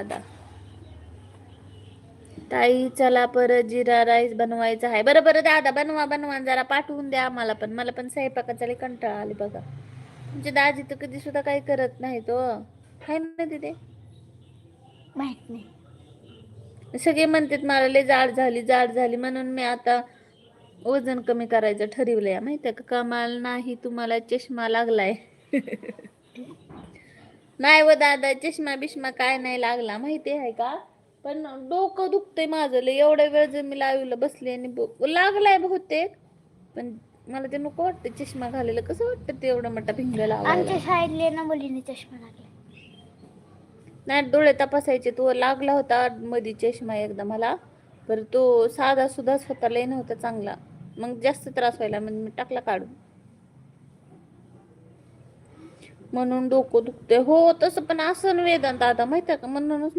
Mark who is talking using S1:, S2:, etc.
S1: दादा. ताई चला परत जिरा राईस बनवायचा आहे. बरं बरं दादा, बनवा बनवा, जरा पाठवून द्या आम्हाला पण. मला पण स्वयंपाकाचा लई कंटाळा आले बघा. तुमचे दाजी तर कधी सुद्धा काही करत नाही तो हाय ना तिथे.
S2: माहित नाही.
S1: सगळे म्हणतात मला लई जाड झाली म्हणून मी आता वजन कमी करायचं ठरवलंय. माहितीये का, कमाल नाही तुम्हाला चष्मा लागलाय. नाही व दादा, चष्मा बिष्मा काय नाही लागला माहिती आहे का, पण डोकं दुखतंय माझं लय. एवढ्या वेळ जर मी लाईव्हला बसले आणि लागलाय बहुतेक, पण मला ते नको वाटतं चष्मा घालायला. कसं वाटतं ते एवढा मोठा भिंग लावायला.
S2: आमच्या शाळेतले ना मुलीने चष्मा लागला.
S1: नाही, डोळे तपासायचे. तो लागला होता मध्ये चष्मा एकदा मला, पर तो साधा सुद्धाच होता, लय नव्हता चांगला. मग जास्त त्रास व्हायला म्हणून मी टाकला काढून. म्हणून डोकं दुखते हो. तसं पण असं वेदांत आता माहितीये का, म्हणूनच